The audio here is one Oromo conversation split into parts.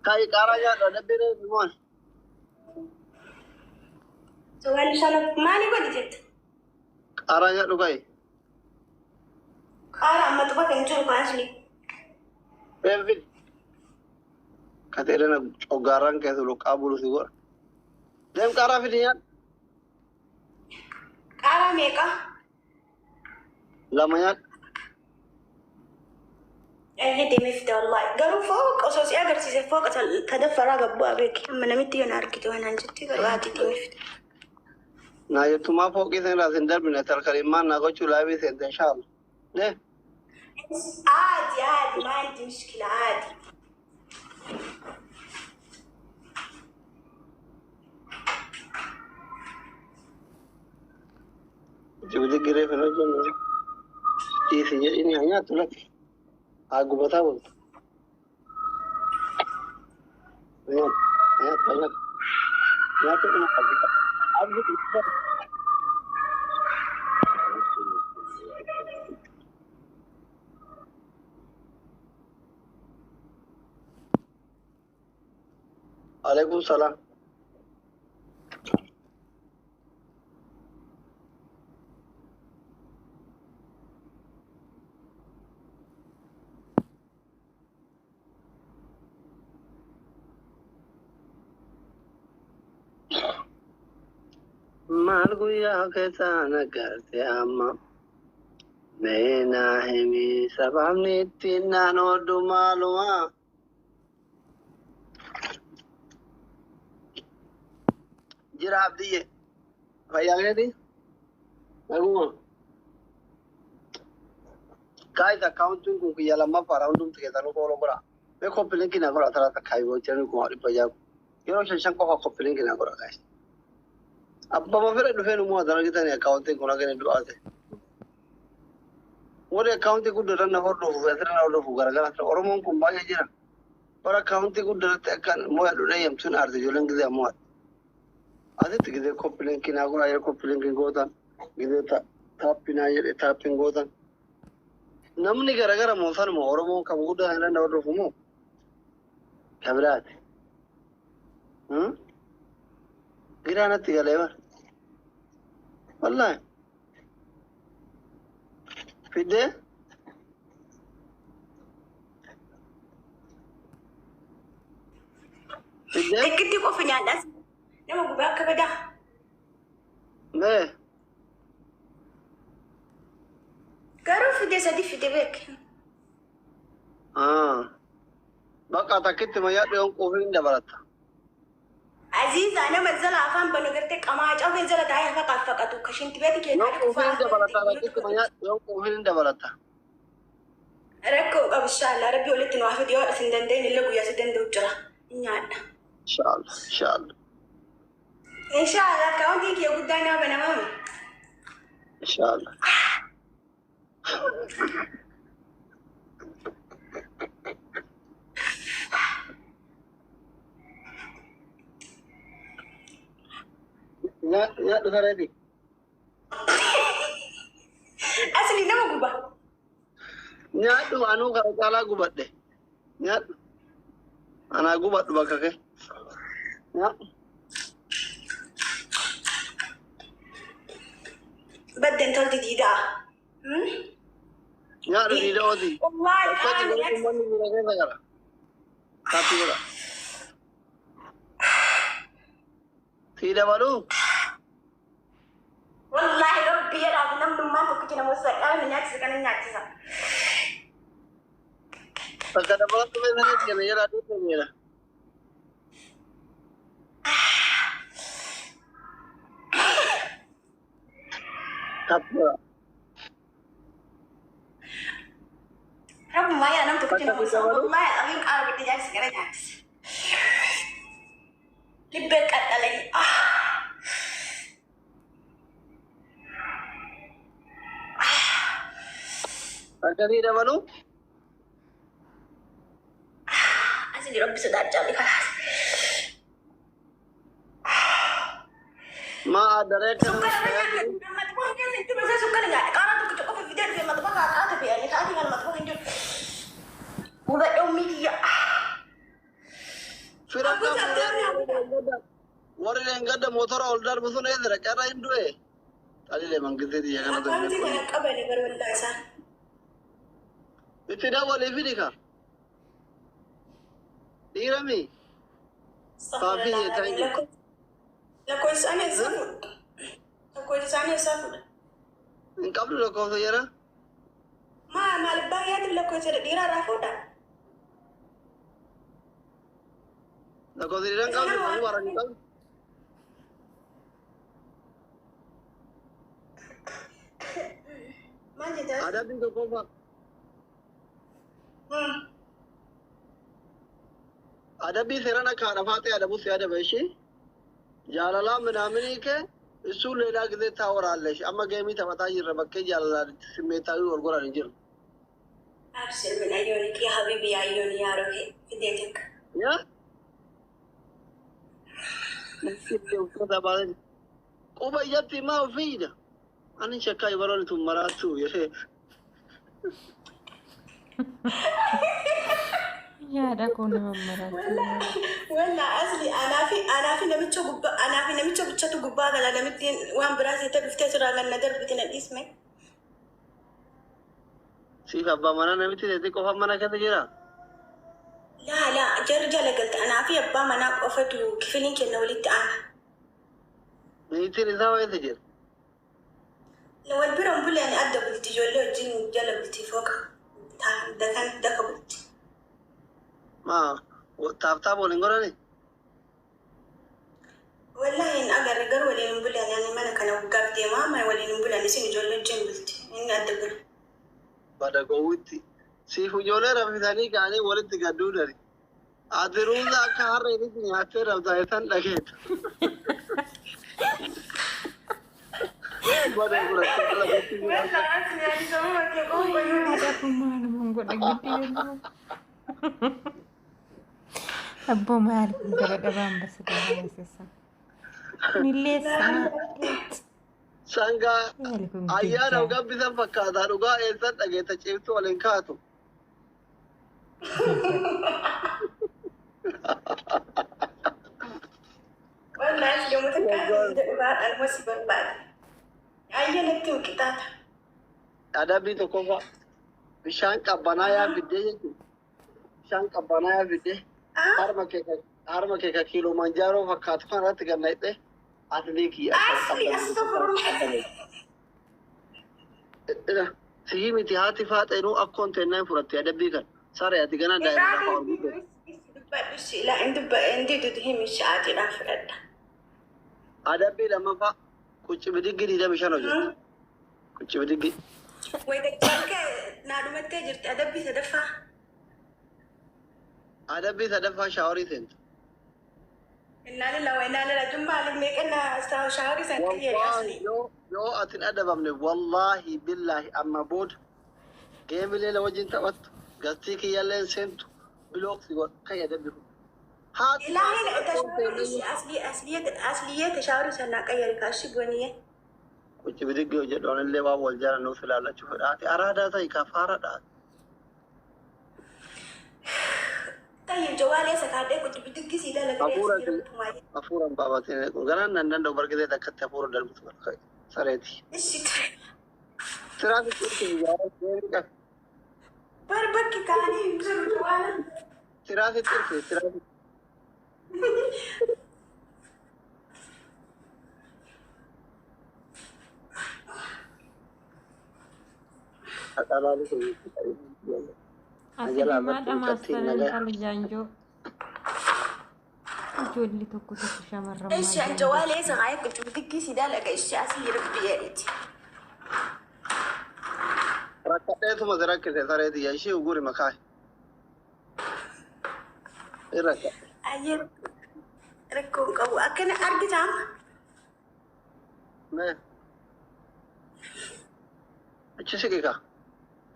كاي كاراجا دبر بمون سؤال شنو ماني قد جبت كاراجا لوكاي قارا أما تبغى كنترول كاسلي بيفيد كاتيرنا اوغاران كيسو لو قابلو سيغور دم كارا في ديان قارا ميكا لما ياك هدي مفتي والله قالوا فوق أساسي أقدر تسير فوق تدفع راقب أبيك أما نمتي أنا أركض وأنا جتي قالوا هاتي دي مفتي na yetu ma foki sen la sen darbi na tarkari man na gochu labi sen inshallah ne عادي عادي ما عندي مشكلة عادي jibde gire fena jono isi ini hanya tulak aku बताओ ya banyak ya तो अब वालेकुम सलाम मालगुया कैसा न करते अम्मा मैं ना है मी सबने तीना नो डुमालुआ जिराब दिए भैया गए दी लगूंगा काय ता काउंटिंग को किया लम्बा पाराउंड के तारो को लोगरा वे कॉपलिंग की ना करा था खाई वो चैनल को हमारी भैया यो शेषन को कॉपलिंग की ना करा गाइस अब बाबा फिर दुफे नु मुआ दरगे तने अकाउंटिंग को लगे ने दुआ से वो अकाउंटिंग को डरना हो दो वेतरा ना दो गरगरा और मों को बाजे जिरा पर अकाउंटिंग को डरते kan मुआ दुने यम सुन आर जो लंग दे मुआ आदे तिगे कॉपलिंग की ना करा ये कॉपलिंग की गोता गिदे था पिना ये था पिन गोता नमनी गरगरा मोसन मो और मों का मुदा है ना दो फुमो खबरात गिराना तिगे लेवा والله في ده في ده تكتي كوفي ناس نما بقى كبدا ما قالوا في ده سدي في دبك بقى تكتي ما يأتي يوم كوفين دبرتا عزيز أنا منزل أفهم بنقدرتك أما أجا منزل داعي فقط وكشنت بيتك يوم كوفين دبرتا تكتي ما يأتي يوم كوفين دبرتا ركو قبل شاء الله ربي ولدت واحد يوم سندندين اللي قوي سندند وجرا نعنا إن شاء الله إن شاء الله إن شاء الله كاونتي كي قدانا بنامام إن شاء الله يا دخلتي أصلي نما قبا نياتو أنو كاركالا قبض ده نيات أنا قبض بكاكي نيات بدن تولد جديدة نيات دي دودي والله كذي بقول من يراجع كذا كاتي كذا تيدا بالو والله ربي يا رب نم ما تكتي نمسك أنا نياتي كان نياتي فكذا بقول تبي نيجي كذا يلا تيجي يلا كاتي رب ما يا نم تكتي نمسك والله أبين أنا بدي جالس كذا نياتي لبك أتلي فكذا بالو أصلي ربي سداد جالي خلاص ما أدرك سكر أنا لما تبغى كذا أنت بس سكر يعني كارا تك تكو في فيديو في المطبخ كاتب يعني كاتب المطبخ أنت وبدأ أمي Firakka fuudhee warri leengadda motora ol darbu sun eedira carra hin du'e. Talilee mangitee xiyya kana Akkaawuntii kana qabani barbaaddaa isaan. itti dabalee fidi ka. Dhiirami. Saafii jeetaa hin jiru. Lakkoofsa isaanii eessa fuudha? Lakkoofsa isaanii eessa fuudha? Hin qabdu lakkoofsa jira. Maaliif baay'aatti lakkoofsa dhiiraa irraa fuudha? Lakkoofsa dhiiraa hin qabdu kan warra hin qabdu. Maal jedhaa? Adabbiin tokkoffaa. Adabbii seeraan akka haadha faatee adabuus adaba ishee jaalalaa minaaminii kee isuun leelaa gisee taa waraallee amma geemii taphataa jirra bakkee jaalalaatti simmeettaawii wal goran hin jiru. Abshir min ayyooni kee habibi ayyooni yaaroo kee fidee takka. Yaa? Quba ijatti maa ofiidha? Ani shakkaa ibaroon tun maraattu yesee. Yaada koo nama maraatu. Walla asli anaafi namicha bichatu gubbaa gala namitti waan biraa seeta dhuftee suraa ganna darbiti na dhiisme. Siif abbaa manaa namitti seetii qofa mana keessa jira? Laa jarri jala galte anaafi abbaa manaa qofatu kifiliin kenna walitti aana. Niitiin isaa wayiisa jira? Wal bira hin buleen adda bulti ijoollee wajjin jala bulti fooqa. Daka bulti. Taaptaap waliin godhani? Wallahi hin agarre garuu waliin hin bulan yani mana kana waggaaf deemaa amma waliin hin bulan isin ijoollee wajjin bulti inni adda bula. Bada gowwitti siif ijoollee rafisanii ka'anii walitti gadduu dari. Ati ruuza akka harra irratti nyaattee rabdaa san dhageeta. Abbo maal gara dhabaan basita haasisa. Nilleessa. Sangaa ayyaana gabbisan fakkaataa dhugaa eessan dhageetta ciibtu waliin kaatu. Wallahi yommuu takka dhugaadhaan hosi barbaada. Ayyaanatti uqixaata. Adabbii tokkoffaa bishaan qabbanaa yaa fiddee jechuudha. Bishaan qabbanaa yaa fiddee harma kee ka kiiloo manjaaroo fakkaatu kan irratti ganna hidhee asii kiyya. Sihii miti haati faaxeenuu akkoon teennaan fudhatte adabbii kan saree ati gana daa'imman lafaa ol guddee. Indi dudu himi sha'aatiidhaan fudhadha. Adabbii lammaffaa qucci bidiggi 25 hojjette. Qucci bidiggi. Wayitachaa naadhumattee jirti adabbii sadaffaa. Adabbii sadaffaa shaaworii seenta. Innaan illa waynaan ila jummaa meeqannaa shaaworii san kiyyeedhaasni. Yoo atin adabamne wallaahi billaahi amma booda geemilee la wajjin taphattu gastii kiyyalleen seentu bilooksi godha kan adabbi kun. Asliyyee shaaworii sannaa qayyari kaashii gooniyee. Qucci bidiggi hojjedhoon illee waan wal jaalannuuf ilaallachuu fedhaati. Araadaa ta'i kafaara dhaati. Tayyib jawaalee sakaadhee qucci bidiggi sii dalagee hafuuran baabatee garaan nan danda'u bargitee akkatti hafuura darbitu sareeti. Tiraafikii xirsi deemee qaba. Bakki kaanii hin jiru jawaalan. Tiraafikii xirsi tiraafikii. Asliimaadha maasaleen aljaanjoo. Ijoolli tokko shamarran. Isheen jawaalee sakaayee qucci bidiggi sii dalaga ishee asii jirtu jedheeti. Rakkadheetuma si rakkise sareeti yaa ishee uguri makaa. Irrakka. Ayyee rakkoon qabu akkana argitaa. Mee. Achi siqiqa.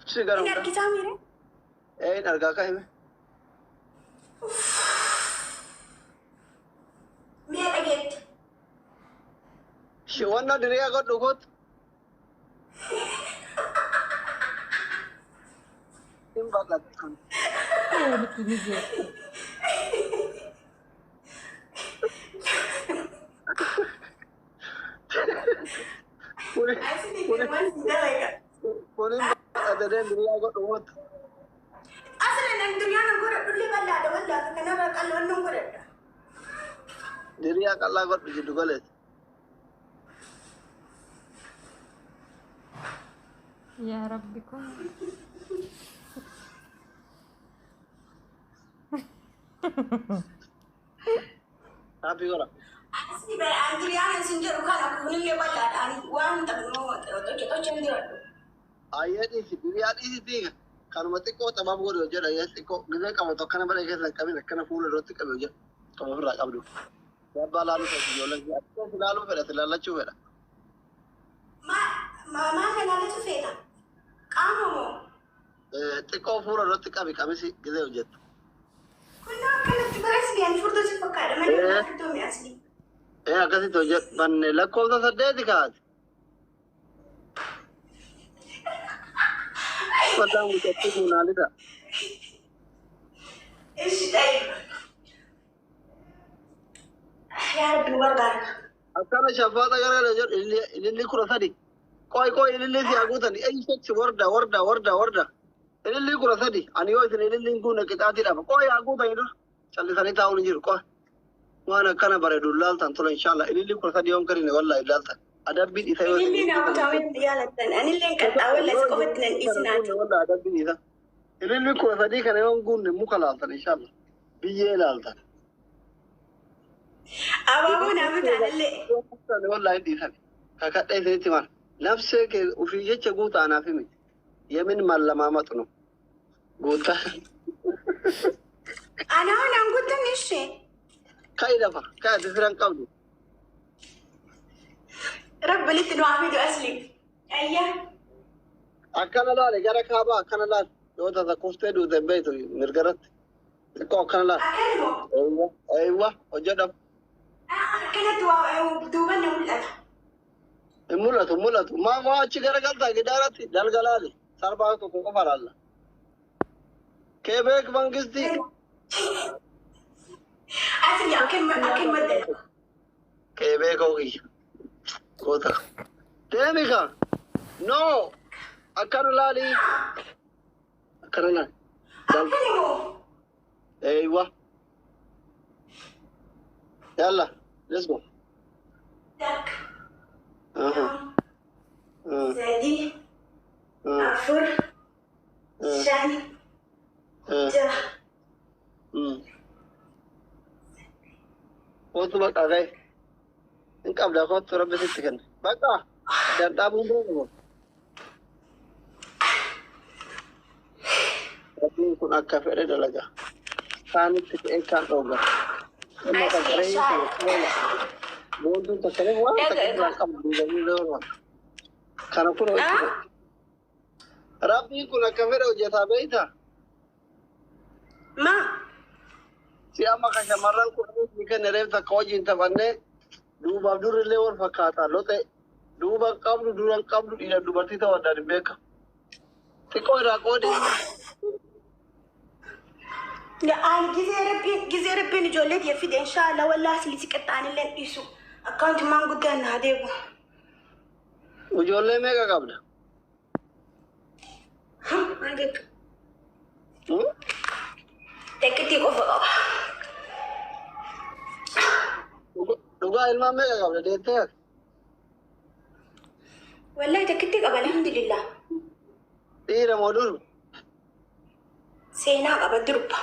Achi gara Inni argitaa miire. Hin argaa ka hime. Mi'a dhageette. Wanna diriyaa godhu kootu. Hin baqattu. Kunin ada dan dia agak ruwet. أصلاً الدنيا نقول اللي بلا ده ولا كنا بقى قالوا نقول ده. Dia agak lagot begitu galet. يا ربي كن. Tapi orang. أصلي بقى الدنيا نسنجر وكان أقول اللي بلا ده أنا وان تبنو تجندر. Ayat ini dia ini tiga. Kalau mati kau tambah boleh aja ayat kau kita kamu tak kena balik ke kami nak kena full roti kami aja. Kamu berak kamu dulu. Ya balalu saya jualan dia. Aku lalu berat lalu cuci. ما كان على تفيدا. قاموا. Teko full roti kami sih kita aja. كنا كانت تبرس لي يعني فرضة تفكر ما نقدر تومي أصلي. Agak itu aja. Mana lah kau tak sedih dikat. Padang itu pun nali dah. إيش طيب؟ يا ربي ورقة. Akana syafaat agar ada ini kurang tadi. Koi ini si aku tadi. Cek warda. Ini kurang tadi. Ani oi ini guna kita tidak apa. Koi aku tadi itu. Cali tadi tahu ni jiru koi. Mana kana bare dulal tan tola insyaallah. Ini kurang tadi om kari ni wallahi dalta. Ada bid isa. ini اللي ناوي تعمل ديالة أنا اللي كنت أول لسقفت للإسناد. Wallahi ada bid isa. Ini kurang tadi kan om guna muka lalta insyaallah. Biye lalta. أبغى نعمل على اللي. Wallahi di sana. Kakak dai sai timan. Nafse ke ufiye ce guta na fi mi. Yamin mallama matno. Guta. أنا هنا قلت نشي. Kai dafa. Kai da firan kabdu. رب اللي تنوع فيديو أسلي. أيه. Akana lale gara ka ba akana lale. Yo da koste du da beto mirgarat. Ko akana lale. أكلمه. Aywa. Ojada. كانت دوبنا ولا. Mulatu. Ma ci gara galta gidarati dal galale. Sarba ko ko faralla. Kebek bangisti. أسلي أكل مدة. Kebek ko gi. Kota. Temika. No. Akana lale. Akana lale. أكلمه. Aywa. Yalla, let's go. دك. Aha. زادي. أفر. شاني. جا. Waktu bak agay. Engkau dah kau turun besi tekan. Baka. Dan tabung dulu. Tapi pun agak fere dalaga. Kami tidak ikan roga. Ini kan keren itu. Bodoh tak keren wah. Tak keren kamu dulu. Karena pun itu. Rabi pun agak fere ujian tabe itu. ما. Siapa kasih marang kurang jika nerem tak kau jinta bande. Dua babdur lewat fakata. Lote dua kablu tidak dua tita wadah dibeka. Tikoi rakodi. لا أنا جزء ربي نجولد يفيد إن شاء الله والله أصلي سكت عن اللي نقيسه أكانت ما نقول أنا هديبه. Ujole mega kabla. عندك. تكتي كفا. Duga ilma mega kabla dete. والله تكتي قبل الحمد لله. Tira modul. سينا قبل دربا.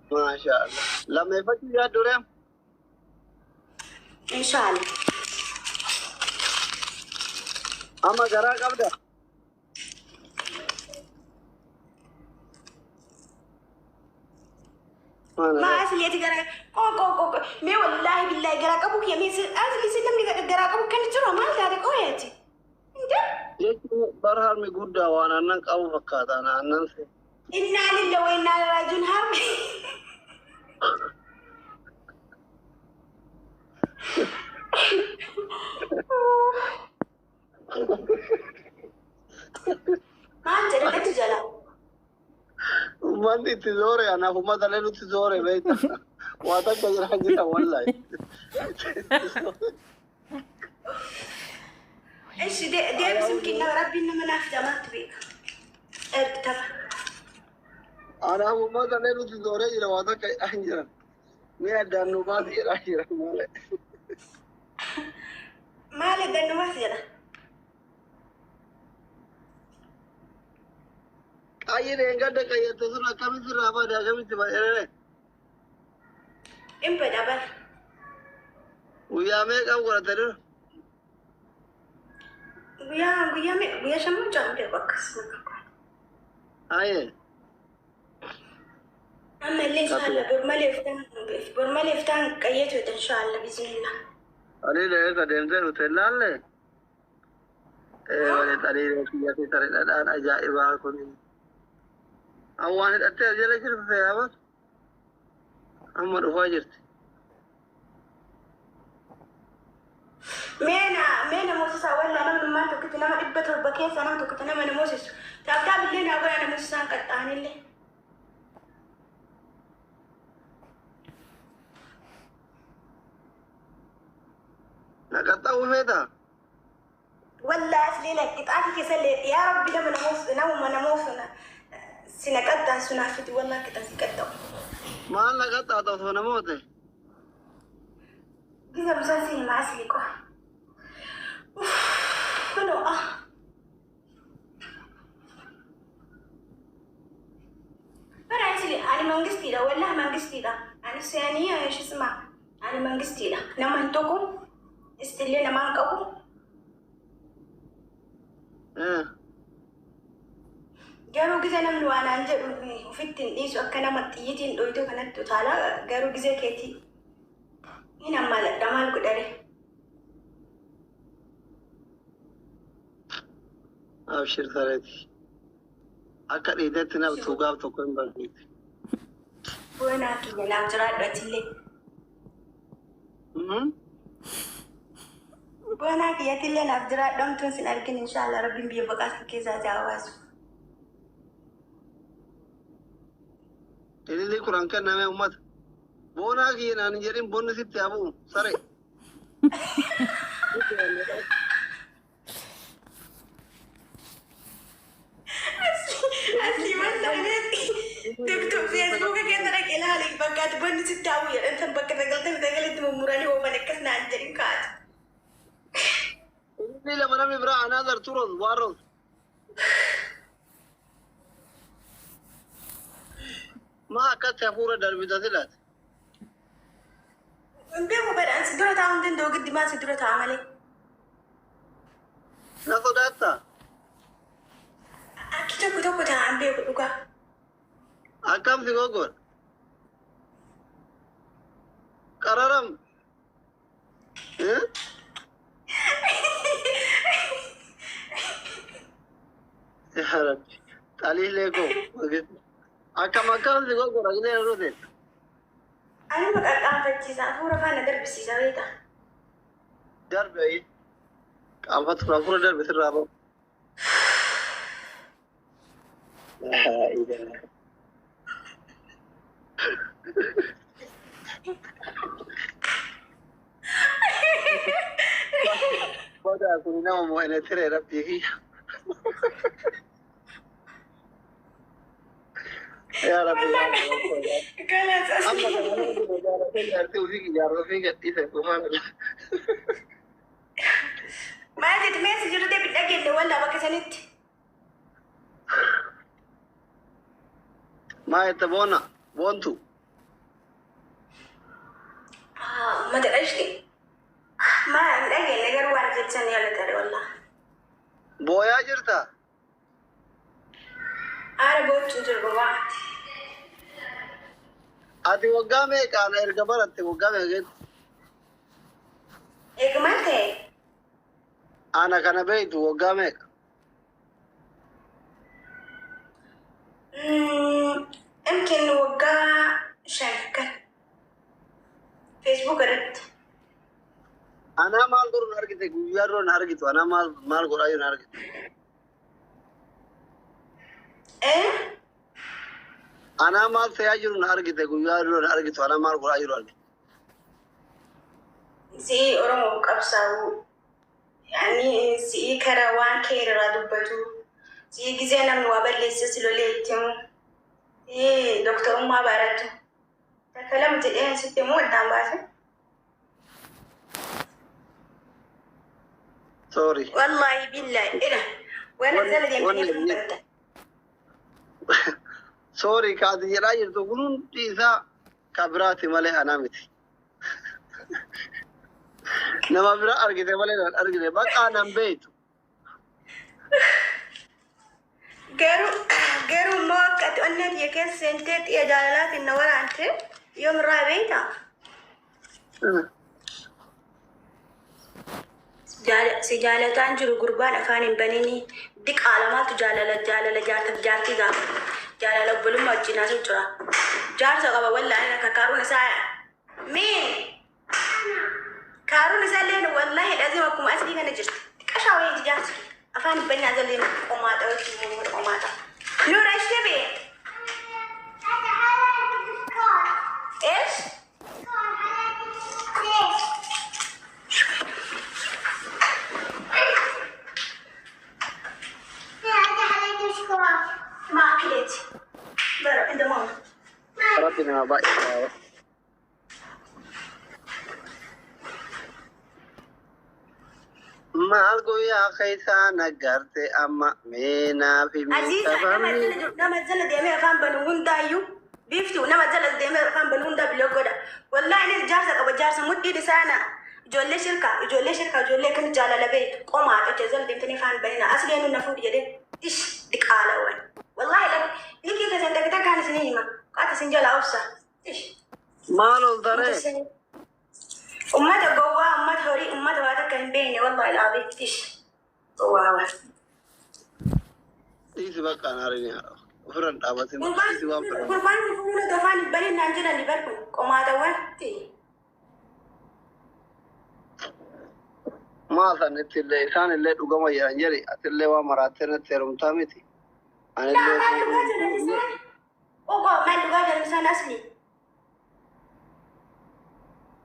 Masya Allah. Lama fati ya durem. إن شاء الله. Ama gara kabda. ما أصلي تقرأ كو مي والله بالله قرأ أبوك يا ميس أصلي سلم لي قرأ أبوك كان ترى ما هذا قويتي. أنت؟ Jechu barhal mi gudda wana nan kabu fakata na nan se. إنا لله وإنا إليه راجعون هم. ما أنت لا تجلا. Mandi tizore ana kuma dalelu tizore beita. Wata kajira hajita wallahi. ايش دي بس يمكن ربي انه ما نافذه ما تبيك ارتب أنا أبو ما تنيلو تدوري لو هذا كي أنجر مين دانو بعد يراجع ماله ما لي دنو مسجد أيه رنجا ده كي يتصل كم يصير أبا ده كم يصير إيه ام بدبر ويا ميك أبو كرتلو ويا شمو جنبي بكس أيه أما اللي إن شاء الله برمالي يفتان كيتو إن شاء الله بإذن الله. أري له كدين ده وتلال له ولا تري له كي يأتي تري الآن أجائب أكون أوان أتى أجل كيف في أبا أمر هواجرت مينا موسى ولا أنا من ما تكتب أنا إبته بكيس أنا تكتب أنا من موسى تابع بالليل أقول أنا موسى كتاني اللي نكتا وفيدا ولا أصلي لك إتأكد كسل يا ربي لما نموس نموس سنكتا سنافدي والله كتا سكتا ما نكتا توصل موته إذا مسلسل مع أصلي كوا منو أنا أصلي أنا منقستي لا والله منقستي لا أنا ثانية إيش اسمع أنا منقستي لا نما أنتوكم استلينا ما نقبو قالوا جزء نملو أنا أنجب وفيت إيش أكنا متيجين دويدو كانت تطالع قالوا جزء كتي هنا مال دمال قدري أبشر ثلاثي أكاد إذا تنام توقف تكون بردي وانا كي نام جراد بتلي وانا كي يتلي نام جراد دم تنسين أركن إن شاء الله ربي بيبقى كيزا جاواز ini kurang kan nama umat bona ki na nijerin bon sit abu sare asli mana nanti تكتب فيسبوك كده لك إلى هالك بقى تبغى تتاوي أنت بقى تقول أنت ممرني وما نكسنا عن تريكات ini lah mana mi bra another turun warung ما أكاد تفورة دربي تزلت. بيمو بدأ سدرة تعمل دو قد ما سدرة تعملي. ناخد أتا. أكيد كتبوا تعمل بيو بقى. أكام في غوغل. كرارم. يا ربي. تعالي ليكو. أكام في غوغل أجنبي رودين. أنا بقى أقام في جزء فورا فانا درب سيزاويتا. درب أي. أم فترة فورا درب سرابو. لا إله. Boda aku ni nama mohon etere rapi ki. Ya Rabbi. Kalau asal. Amma kalau ni negara kan tu usi ki jaro fi ki isa subhanallah. ما أنت تميز جرده بالأجل ولا بقى سنت. ما يتبونا بونتو. ما تقولش لي. ما الأجل نجار واحد جتني ولا ترى والله. بويا جرتا. أنا بوت تجرب واحد. Ati wagga me kana erga baratte wagga me get. إيه كمان تي. Ana kana beitu wagga me. يمكن وقع شركة فيسبوك رد. Ana mal guru nargite guyarro nargitu ana mal guru ayo nargitu. إيه؟ Ana mal sayajuru nargite guyarro nargitu ana mal guru ayo nargitu. زي أورمو كابساو يعني سي كروان كير رادوبتو سي جزينا من وابل لسلسلو ليتم سي دكتور ما بارتو تكلمت الآن ستة مو قدام باسل سوري والله بالله إله وأنا زلت يمكن سوري كادي راير تقولون إذا كبراتي مالي أنامتي نما برا أرجع مالي أرجع بقى أنا بيتو قالوا ما كتقولنا دي كان سنتات يا جلالات النور أنت يوم رابيتا سجالتان جرو قربان أفان بنيني ديك علامات جالة جارتي ذا جالة بلوم الجناس الجرا جارت قبا ولا أنا كارون ساعة مين كارون سالين والله لازم أكون أسدي كنا جرت كشاوي جارت أفان بني هذا اللي أمات أو كي أمات نور إيش تبي إيش ما أكلت برا عند ماما ربنا باي ما أقول يا خيسا نجرت أما مينا في عزيزة نما زل ديمي أفهم بنون دايو بيفتو نما زل ديمي أفهم بنون دا بلوغودا والله أنا جارسة أبو جارسة مدي لسانا جولي شركة كنت جالة لبيت قوما أتجزل ديمتني فان بنينا أصلي أنو نفود يدي إيش ديك آلا وين والله لك ليكي كسان تكتا كان سنين ما قاعدة سنجال أوسا إيش مالو الضري أمتا قوة أمتا هوري أمتا واتا كان بيني والله العظيم إيش قوة إيش بقى أنا ريني فرن أبغى قربان فونا دفان بني نانجلا نبركم قوما دوان ما ثنت اللي كان اللي دوما ينجري أتلي ومراتنا تيرم تامتي أنا لا ما تقدر الإنسان أوه ما تقدر الإنسان أصلي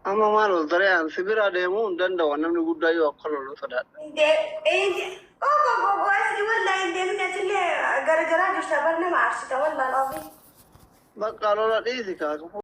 أما ما الضري عن سبيرة ديمون دندا ونمني قد أيوة أقول صدق إيه أوه أصلي والله إنت من أصلي جرجرة جشتبرنا مع عرسته والله العظيم بقى قالوا لا إيزي كاكو